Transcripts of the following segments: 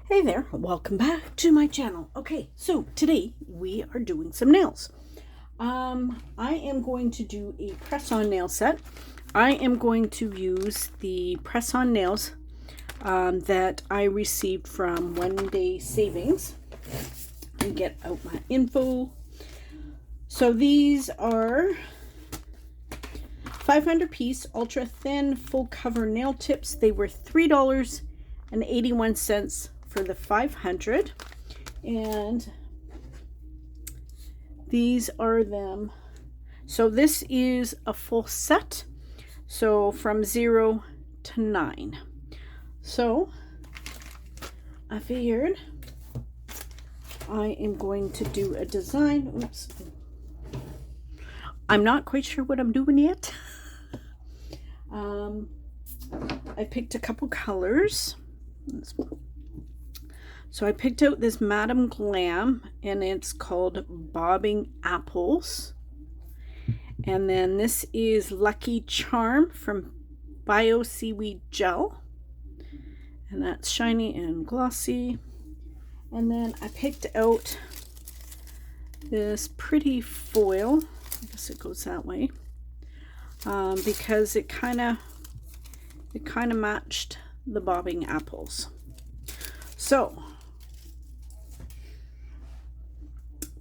Hey there, welcome back to my channel. Okay, so today we are doing some nails. I am going to do a press-on nail set. I am going to use the press-on nails that I received from One Day Savings. And get out my info. So these are 500 piece ultra thin full cover nail tips. They were $3.81 for the 500, and these are them. So this is a full set, so from 0 to 9. So I figured I am going to do a design. Oops, I'm not quite sure what I'm doing yet. I picked a couple colors. So I picked out this Madame Glam, and it's called Bobbing Apples. And then this is Lucky Charm from Bio Seaweed Gel. And that's shiny and glossy. And then I picked out this pretty foil. I guess it goes that way. Because it kind of matched the bobbing apples. So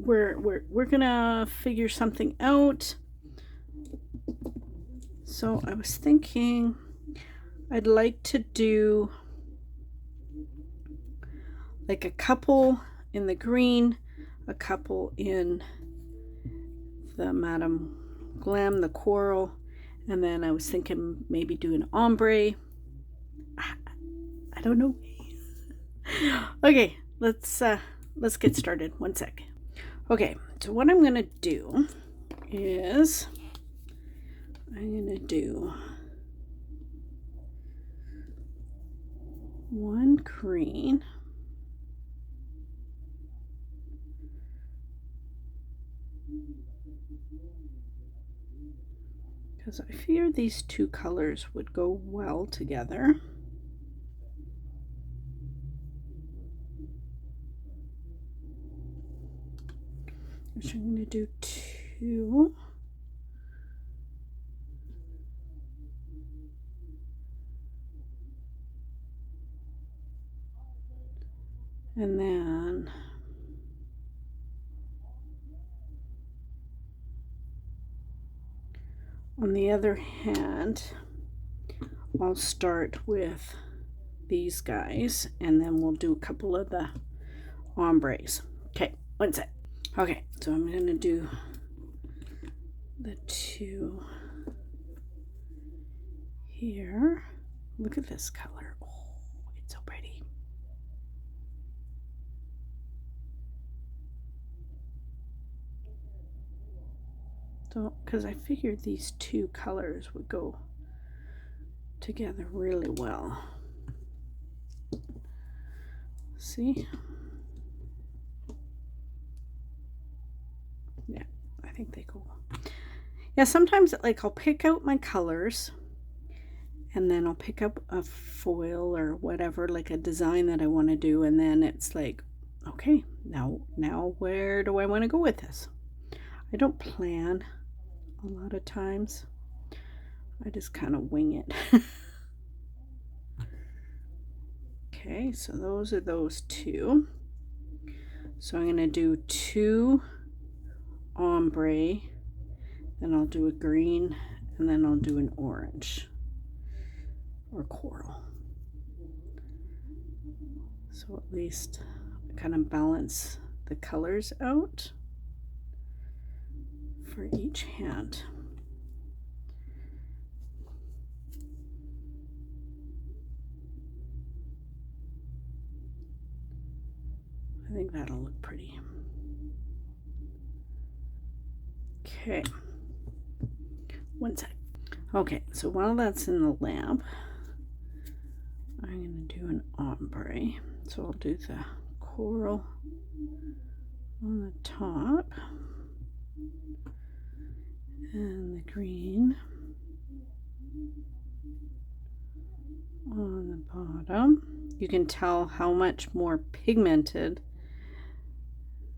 we're gonna figure something out. So I was thinking I'd like to do like a couple in the green, a couple in the Madame Glam, the coral, and then I was thinking maybe do an ombre. I don't know. Okay, let's get started. One sec. Okay, so what I'm gonna do is I'm gonna do one green, because I fear these two colors would go well together. So I'm going to do two. And then on the other hand, I'll start with these guys, and then we'll do a couple of the ombres. Okay, one sec. Okay, so I'm going to do the two here. Look at this color. Oh, it's so pretty. So, because I figured these two colors would go together really well. See? Yeah, I think they go. Yeah, sometimes like I'll pick out my colors, and then I'll pick up a foil or whatever, like a design that I want to do, and then it's like, okay, now where do I want to go with this? I don't plan a lot of times. I just kind of wing it. Okay, so those are those two. So I'm going to do two ombre, then I'll do a green, and then I'll do an orange or coral. So at least kind of balance the colors out for each hand. I think that'll look pretty. Okay, one sec. Okay, so while that's in the lab, I'm going to do an ombre. So I'll do the coral on the top and the green on the bottom. you can tell how much more pigmented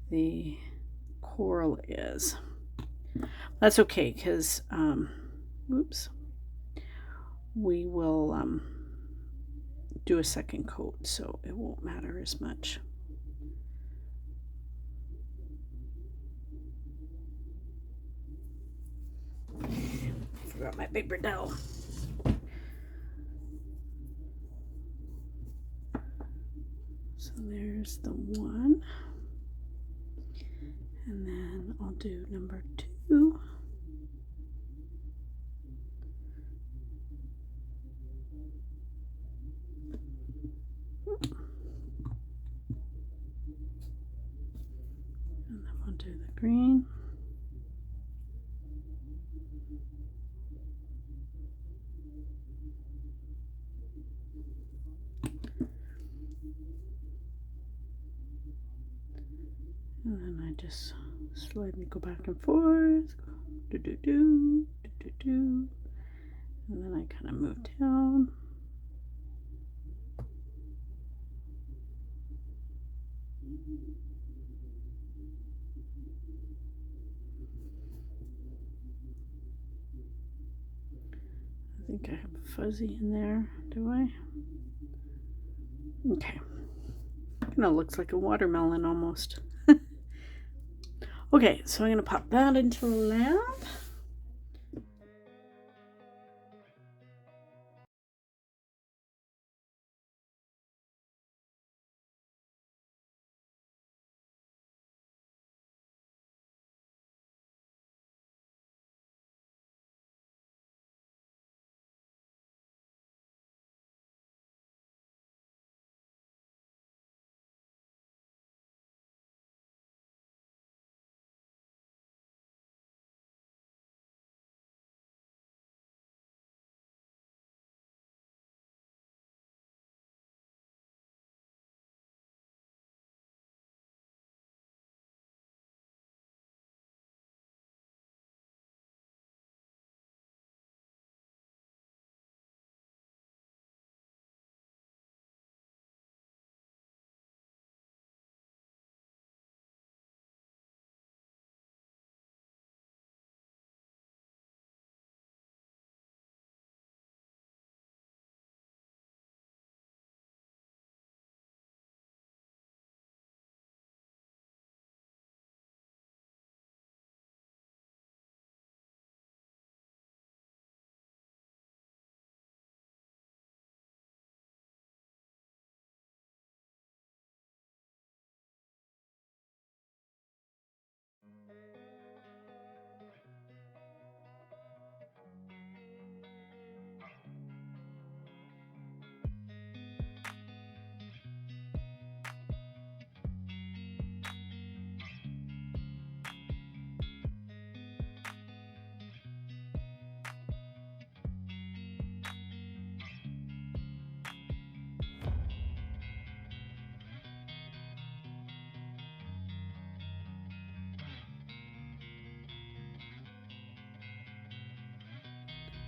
the coral is. That's okay, because oops, we will do a second coat, so it won't matter as much. Forgot my paper towel. So there's the one, and then I'll do number 2. And then we'll do the green. And then I just slightly go back and forth, do do do do do do, and then I kind of move down. I think I have a fuzzy in there, do I? Okay. Kind of looks like a watermelon almost. Okay, so I'm going to pop that into the lamp.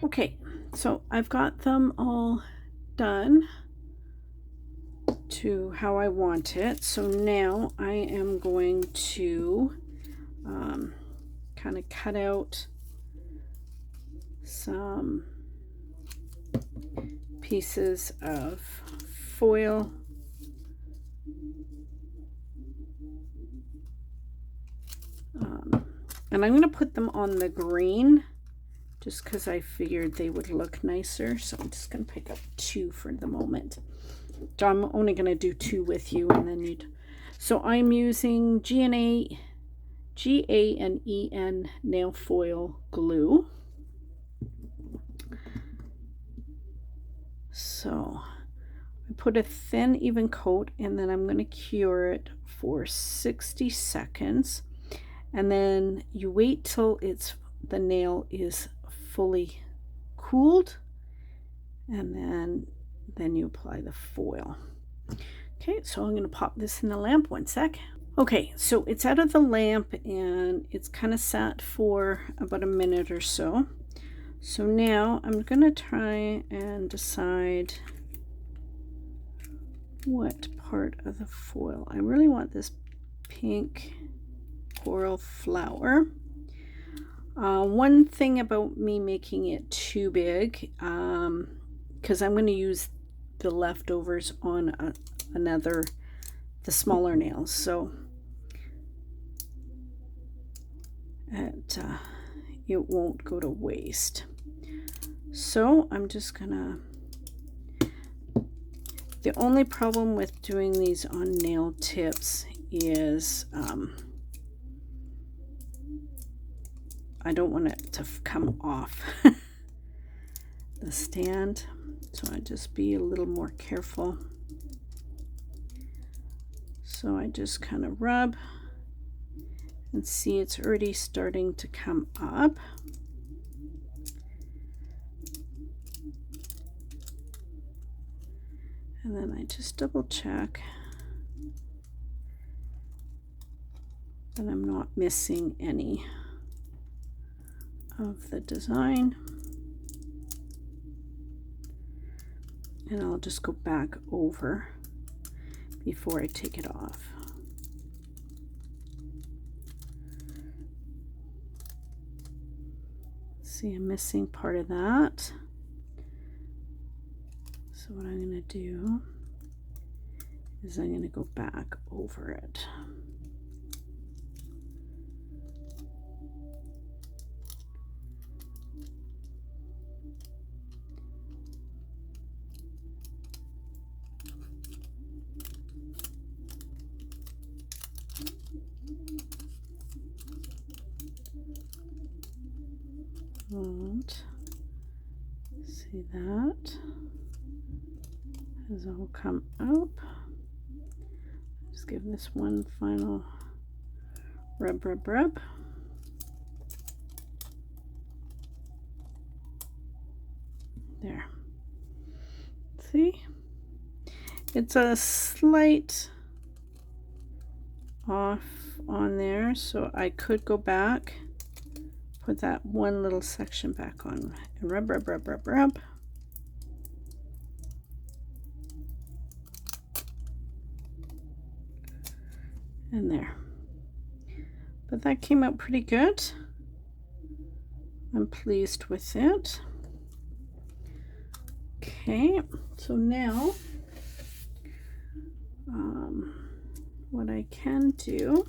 Okay, so I've got them all done to how I want it. So now I am going to kind of cut out some pieces of foil. And I'm going to put them on the green just because I figured they would look nicer. So I'm just going to pick up 2 for the moment. So I'm only going to do 2 with you, and then you'd. So I'm using GA and EN nail foil glue. So I put a thin even coat, and then I'm going to cure it for 60 seconds. And then you wait till the nail is fully cooled, and then you apply the foil. Okay, so I'm going to pop this in the lamp. One sec. Okay, so it's out of the lamp and it's kind of sat for about a minute or so. So now I'm going to try and decide what part of the foil. I really want this pink coral flower. One thing about me making it too big, because I'm going to use the leftovers on the smaller nails, so it won't go to waste. So I'm just gonna, the only problem with doing these on nail tips is I don't want it to come off the stand, so I just be a little more careful. So I just kind of rub and see it's already starting to come up. And then I just double check that I'm not missing any of the design. And I'll just go back over before I take it off. See, I'm missing part of that. So what I'm going to do is I'm going to go back over it. And see that has all come up. Just give this one final rub, rub, rub. There. See? It's a slight off on there, so I could go back, put that one little section back on, and rub, rub, rub, rub, rub. And there. But that came out pretty good. I'm pleased with it. Okay, so now what I can do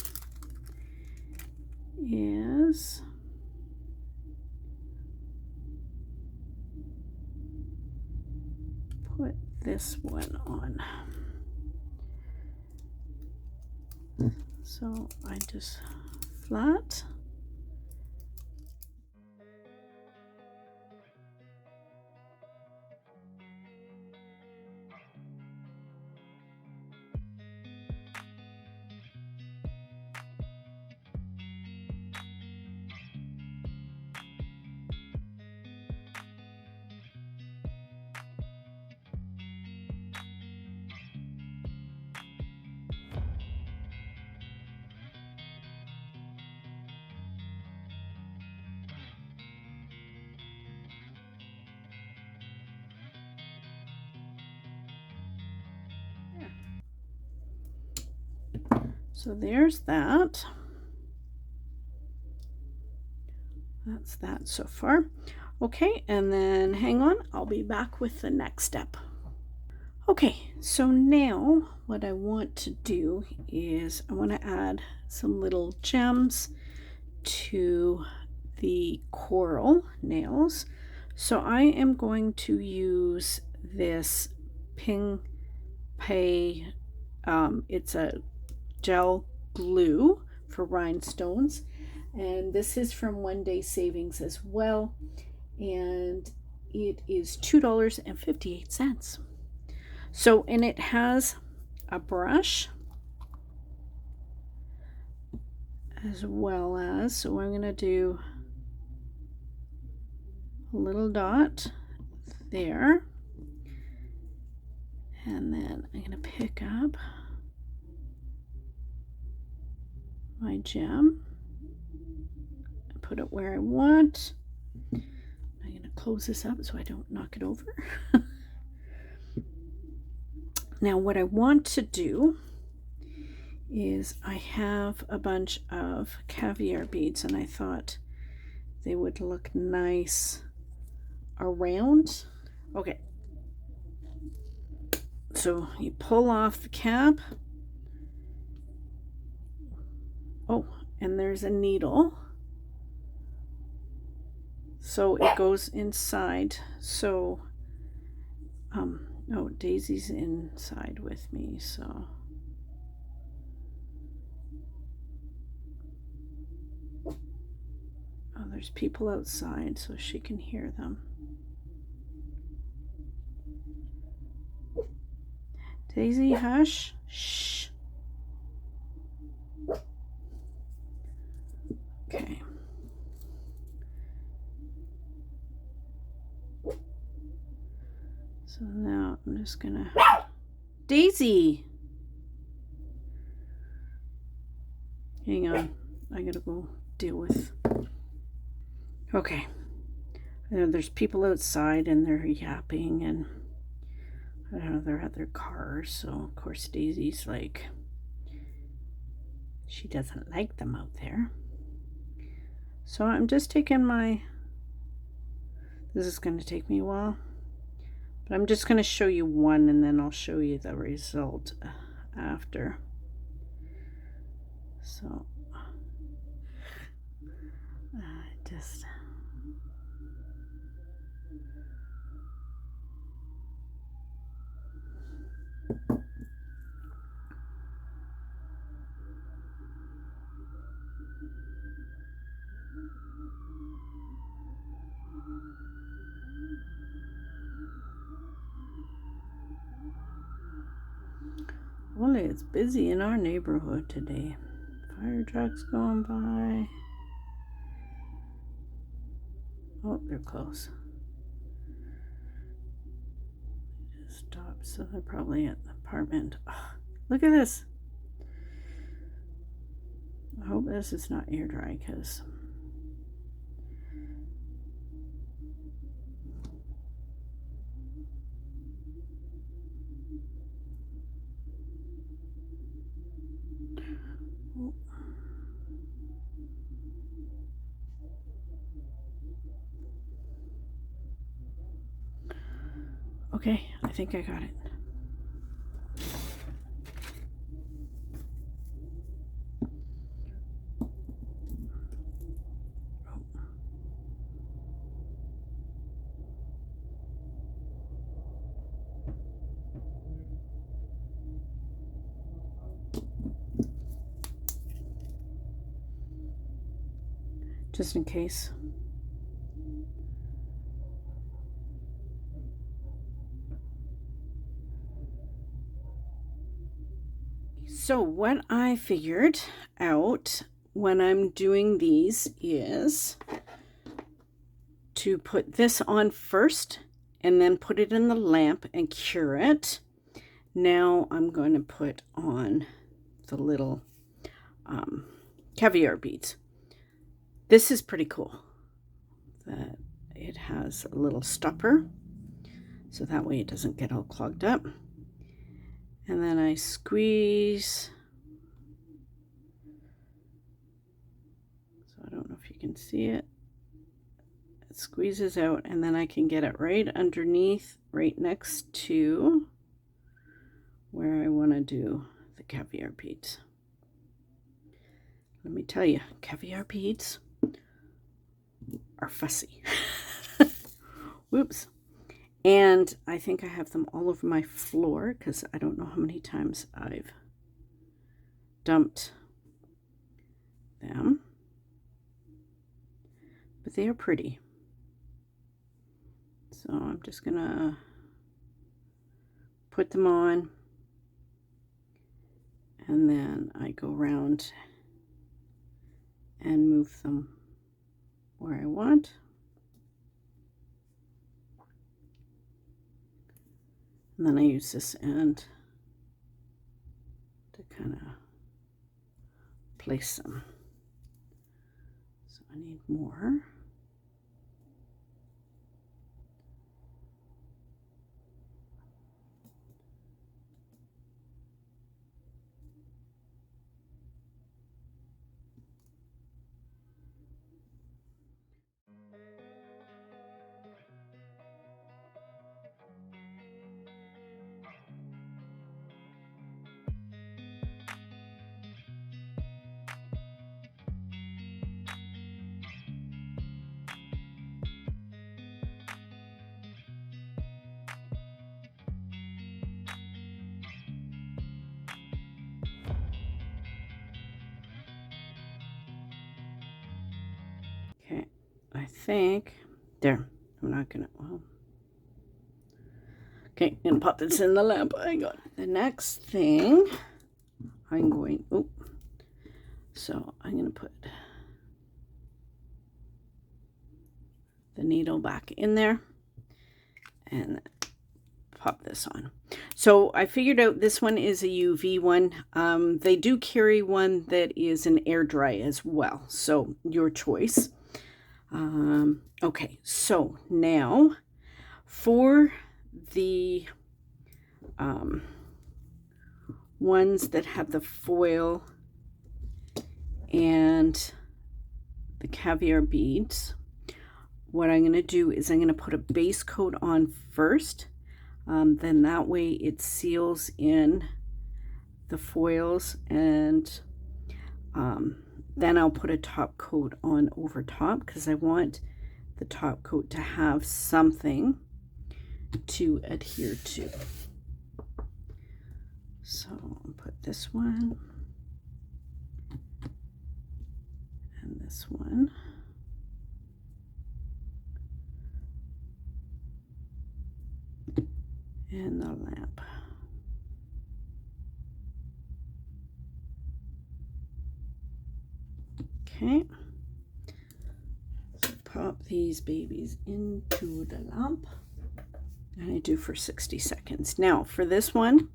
is put this one on. So I just flat. So there's that. That's that so far. Okay, and then hang on, I'll be back with the next step. Okay, so now what I want to do is I want to add some little gems to the coral nails. So I am going to use this Ping Pei, it's a gel glue for rhinestones, and this is from One Day Savings as well, and it is $2.58. So, and it has a brush as well as, so I'm going to do a little dot there, and then I'm going to pick up my gem and put it where I want. I'm going to close this up so I don't knock it over. Now what I want to do is I have a bunch of caviar beads, and I thought they would look nice around. Okay, so you pull off the cap. Oh, and there's a needle, so it goes inside. So oh, Daisy's inside with me, so oh, there's people outside, so she can hear them. Daisy, hush. Shh. Okay. So now I'm just gonna... Daisy! Hang on. I gotta go deal with... Okay. There's people outside and they're yapping, and I don't know, they're at their cars, so of course Daisy's like, she doesn't like them out there. So I'm just taking my, this is going to take me a while, but I'm just going to show you one and then I'll show you the result after. So just... Well, it's busy in our neighborhood today. Fire trucks going by. Oh, they're close. Just stopped, so they're probably at the apartment. Oh, look at this. I hope this is not air dry, because okay, I think I got it. Just in case. So what I figured out when I'm doing these is to put this on first and then put it in the lamp and cure it. Now I'm going to put on the little caviar beads. This is pretty cool that it has a little stopper, so that way it doesn't get all clogged up. And then I squeeze. So I don't know if you can see it. It squeezes out, and then I can get it right underneath, right next to where I want to do the caviar beads. Let me tell you, caviar beads are fussy. Whoops. And I think I have them all over my floor because I don't know how many times I've dumped them. But they are pretty. So I'm just gonna put them on, and then I go around and move them where I want. And then I use this end to kind of place them. So I need more. think. There. I'm not gonna, well. Okay, I'm gonna pop this in the lamp. Hang on. The next thing I'm going, oh, so I'm gonna put the needle back in there and pop this on. So I figured out this one is a UV one. They do carry one that is an air dry as well, so your choice. Okay, so now for the ones that have the foil and the caviar beads, what I'm going to do is I'm going to put a base coat on first. Then that way it seals in the foils, and then I'll put a top coat on over top because I want the top coat to have something to adhere to. So I'll put this one and this one. And the lamp. Okay. So pop these babies into the lamp. And I do for 60 seconds. Now for this one,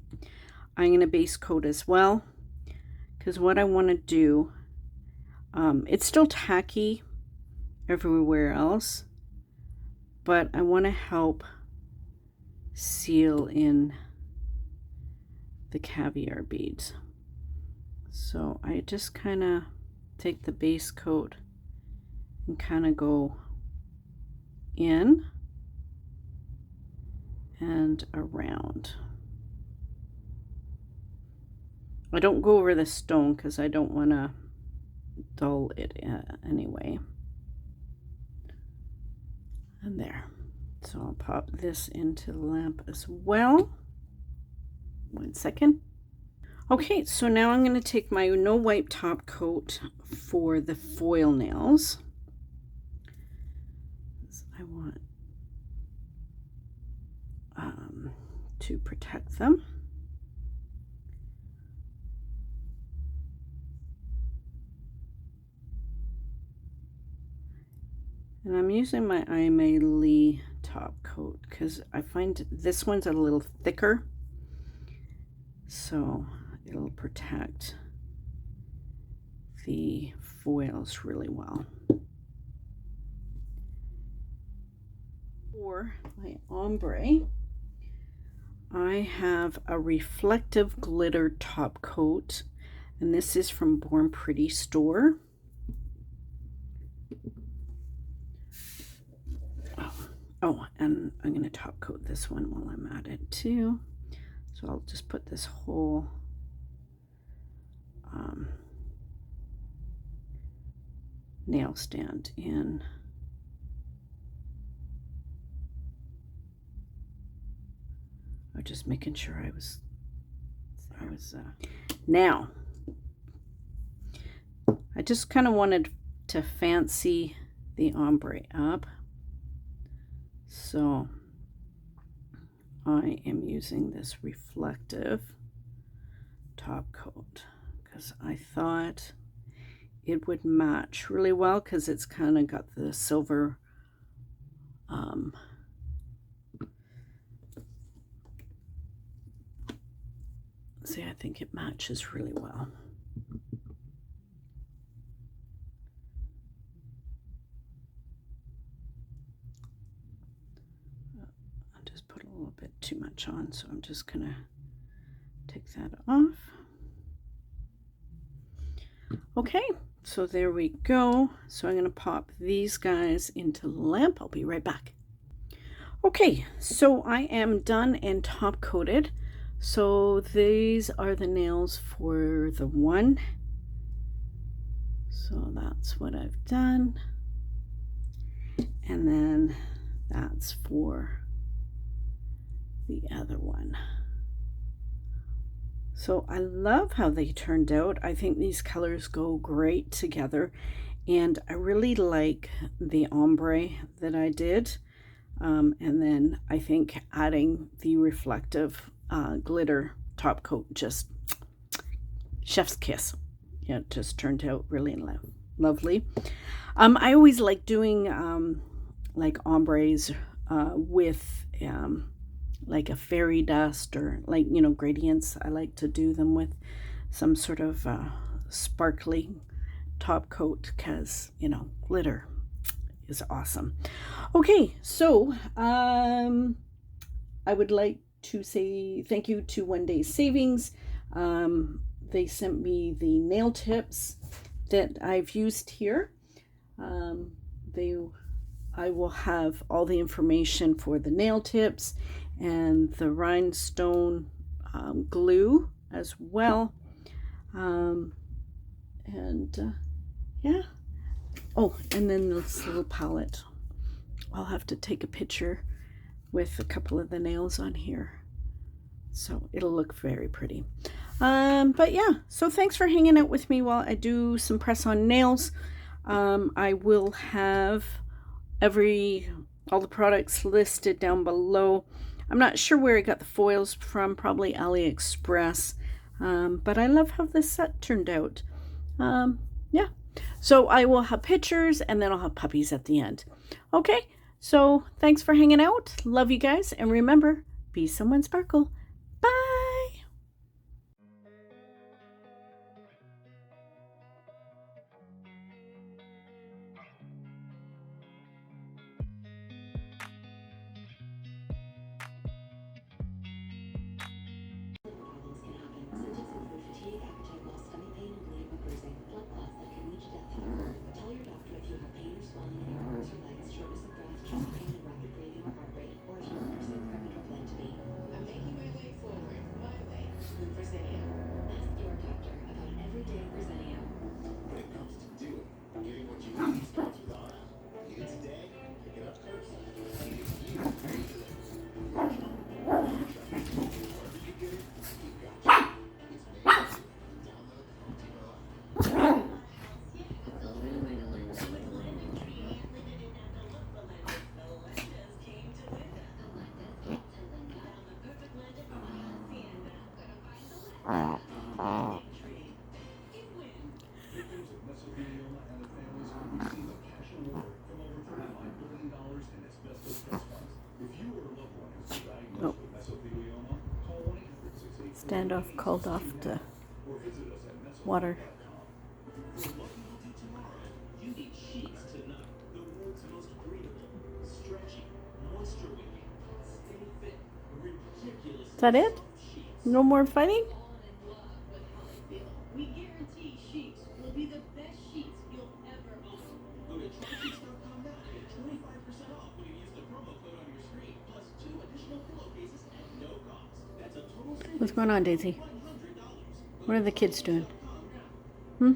I'm going to base coat as well. Because what I want to do, it's still tacky everywhere else. But I want to help seal in the caviar beads. So I just kind of take the base coat and kind of go in and around. I don't go over the stone because I don't want to dull it anyway. And there. So I'll pop this into the lamp as well. 1 second. Okay, so now I'm going to take my no wipe top coat for the foil nails. I want to protect them. And I'm using my Aimeili top coat because I find this one's a little thicker, so it'll protect the foils really well. For my ombre, I have a reflective glitter top coat, and this is from Born Pretty store. Oh, and I'm going to top coat this one while I'm at it too. So I'll just put this whole nail stand in. I'm just making sure I was now I just kind of wanted to fancy the ombre up. So I am using this reflective top coat because I thought it would match really well because it's kind of got the silver see, I think it matches really well. Bit too much on, so I'm just gonna take that off. Okay, so there we go. So I'm gonna pop these guys into the lamp. I'll be right back. Okay, so I am done and top coated. So these are the nails for the one. So that's what I've done, and then that's for the other one. So I love how they turned out. I think these colors go great together, And I really like the ombre that I did. And then I think adding the reflective glitter top coat, just chef's kiss. Yeah, it just turned out really lovely. I always like doing like ombres with like a fairy dust, or like, you know, gradients. I like to do them with some sort of sparkly top coat, because, you know, glitter is awesome. Okay, so I would like to say thank you to One Day Savings. They sent me the nail tips that I've used here. I will have all the information for the nail tips and the rhinestone glue as well. Yeah. Oh, and then this little palette. I'll have to take a picture with a couple of the nails on here, so it'll look very pretty. But yeah, so thanks for hanging out with me while I do some press on nails. I will have all the products listed down below. I'm not sure where I got the foils from, probably AliExpress. But I love how this set turned out. Yeah, so I will have pictures, and then I'll have puppies at the end. Okay, so thanks for hanging out. Love you guys, and remember, be someone sparkle. Bye. Oh. Standoff called off to water. Is that it? No more fighting? What's going on, Daisy? What are the kids doing? Hmm?